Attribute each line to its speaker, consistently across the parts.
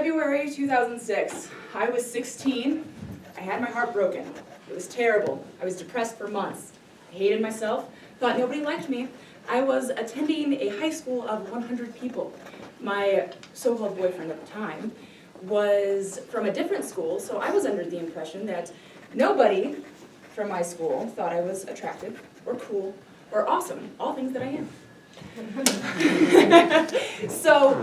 Speaker 1: February 2006. I was 16. I had my heart broken. It was terrible. I was depressed for months. I hated myself, thought nobody liked me. I was attending a high school of 100 people. My so-called boyfriend at the time was from a different school, so I was under the impression that nobody from my school thought I was attractive or cool or awesome, all things that I am. So,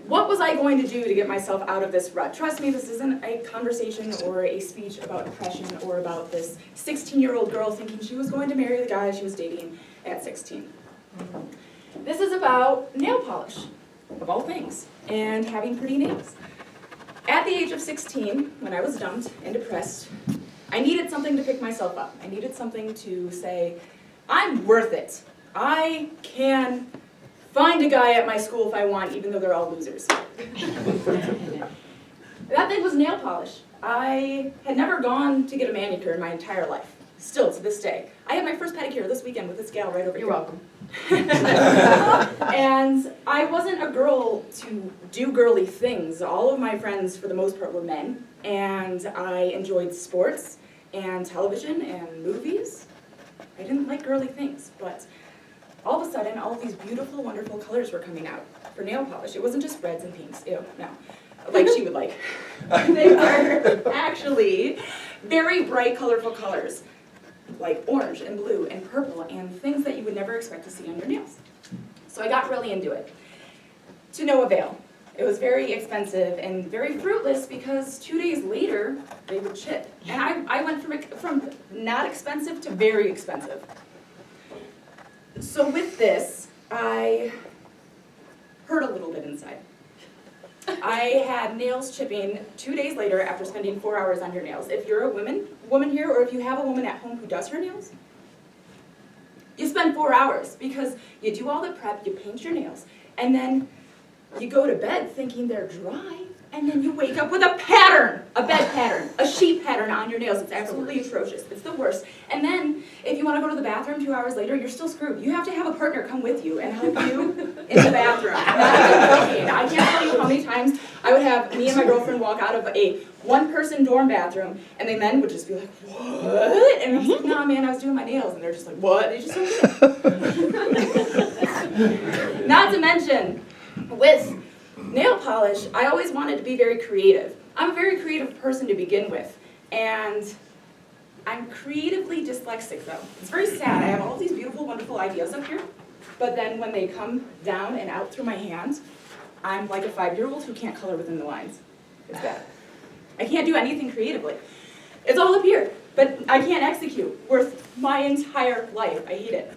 Speaker 1: what was I going to do to get myself out of this rut? Trust me, this isn't a conversation or a speech about depression or about this 16-year-old girl thinking she was going to marry the guy she was dating at 16. This is about nail polish, of all things, and having pretty nails. At the age of 16, when I was dumped and depressed, I needed something to pick myself up. I needed something to say, I'm worth it. I can find a guy at my school if I want, even though they're all losers. That thing was nail polish. I had never gone to get a manicure in my entire life, still to this day. I had my first pedicure this weekend with this gal right over here.
Speaker 2: You're welcome.
Speaker 1: And I wasn't a girl to do girly things. All of my friends, for the most part, were men, and I enjoyed sports and television and movies. I didn't like girly things, but all of a sudden, all of these beautiful, wonderful colors were coming out for nail polish. It wasn't just reds and pinks, ew, no, like she would like. They were actually very bright, colorful colors, like orange and blue and purple and things that you would never expect to see on your nails. So I got really into it, to no avail. It was very expensive and very fruitless because 2 days later, they would chip. And I went from not expensive to very expensive. So with this, I hurt a little bit inside. I had nails chipping 2 days later after spending 4 hours on your nails. If you're a woman here, or if you have a woman at home who does her nails, you spend 4 hours because you do all the prep, you paint your nails, and then you go to bed thinking they're dry, and then you wake up with a pattern, a bed pattern, a sheet pattern on your nails. It's absolutely atrocious. It's the worst. And then, if you want to go to the bathroom 2 hours later, you're still screwed. You have to have a partner come with you and help you in the bathroom. Not even joking. I can't tell you how many times I would have me and my girlfriend walk out of a one-person dorm bathroom, and the men would just be like, what? And I was like, nah, man, I was doing my nails. And they're just like, what? They just don't get it. Not to mention, with nail polish, I always wanted to be very creative. I'm a very creative person to begin with, and I'm creatively dyslexic though. It's very sad. I have all these beautiful, wonderful ideas up here, but then when they come down and out through my hands, I'm like a 5-year-old who can't color within the lines. It's bad. I can't do anything creatively. It's all up here, but I can't execute worth my entire life. I hate it.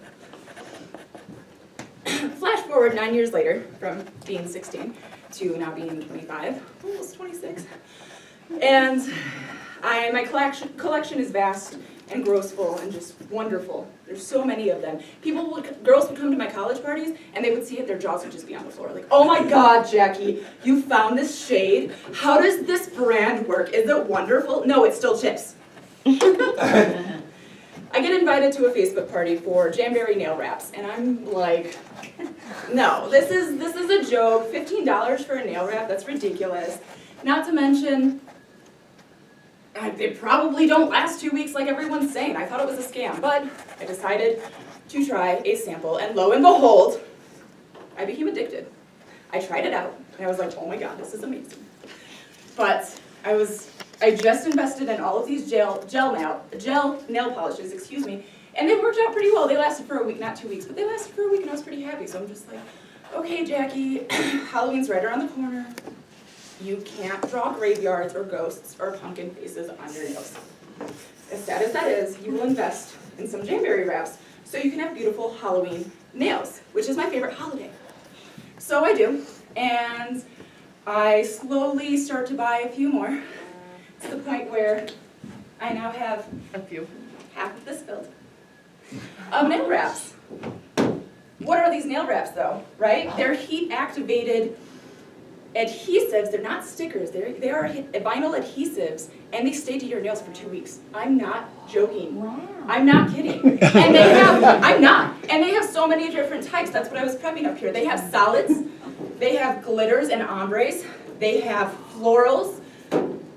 Speaker 1: Flash forward 9 years later, from being 16 to now being 25, almost 26. And my collection is vast and grossful and just wonderful. There's so many of them. Girls would come to my college parties and they would see it, their jaws would just be on the floor. Like, oh my God, Jackie, you found this shade? How does this brand work? Is it wonderful? No, it still chips. I get invited to a Facebook party for Jamberry nail wraps, and I'm like, no, this is a joke. $15 for a nail wrap, that's ridiculous. Not to mention, they probably don't last 2 weeks like everyone's saying. I thought it was a scam, but I decided to try a sample, and lo and behold, I became addicted. I tried it out, and I was like, oh my God, this is amazing. But I just invested in all of these gel nail polishes, excuse me, and they worked out pretty well. They lasted for a week, not 2 weeks, but they lasted for a week and I was pretty happy. So I'm just like, okay, Jackie, Halloween's right around the corner. You can't draw graveyards or ghosts or pumpkin faces on your nails. As sad as that is, you will invest in some Jamberry wraps so you can have beautiful Halloween nails, which is my favorite holiday. So I do, and I slowly start to buy a few more, to the point where I now have half of this filled of nail wraps. What are these nail wraps though, right? They're heat-activated adhesives. They're not stickers. They are vinyl adhesives, and they stay to your nails for 2 weeks. I'm not joking.
Speaker 2: Wow.
Speaker 1: I'm not kidding. And they have so many different types. That's what I was prepping up here. They have solids, they have glitters and ombres, They have florals,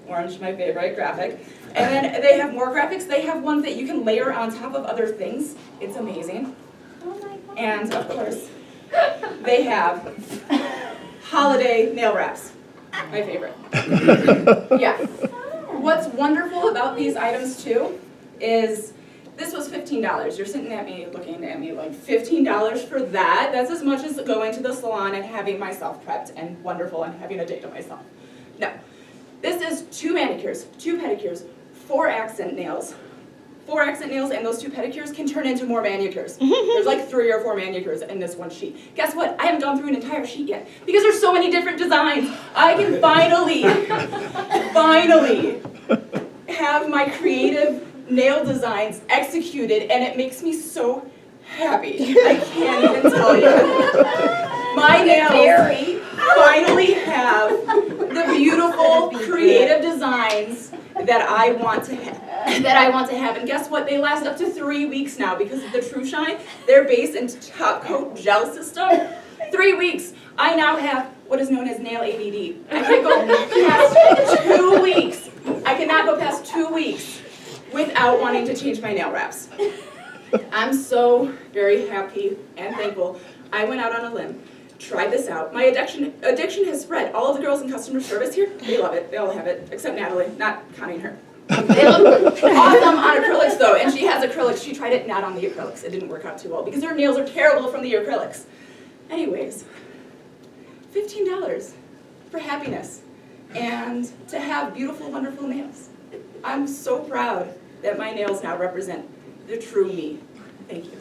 Speaker 1: orange, my favorite graphic, and then they have more graphics. They have ones that you can layer on top of other things. It's amazing.
Speaker 2: Oh my God.
Speaker 1: And of course, they have holiday nail wraps, my favorite. Yeah. What's wonderful about these items too is this was $15. You're sitting at me looking at me like $15 for that? That's as much as going to the salon and having myself prepped and wonderful and having a day to myself. No. This is 2 manicures, 2 pedicures, 4 accent nails. 4 accent nails and those 2 pedicures can turn into more manicures. There's like 3 or 4 manicures in this one sheet. Guess what? I haven't gone through an entire sheet yet because there's so many different designs. I can finally have my creative nail designs executed, and it makes me so happy. I can't even tell you. My nails finally have the beautiful creative designs that I want to have. And guess what? They last up to 3 weeks now because of the True Shine, their base and top coat gel system. 3 weeks. I now have what is known as nail ADD. I can't go past 2 weeks. I cannot go past 2 weeks without wanting to change my nail wraps. I'm so very happy and thankful. I went out on a limb, tried this out. My addiction has spread. All of the girls in customer service here, they love it. They all have it, except Natalie, not counting her. They look awesome on acrylics though, and she has acrylics. She tried it not on the acrylics. It didn't work out too well because her nails are terrible from the acrylics. Anyways, $15 for happiness and to have beautiful, wonderful nails. I'm so proud that my nails now represent the true me. Thank you.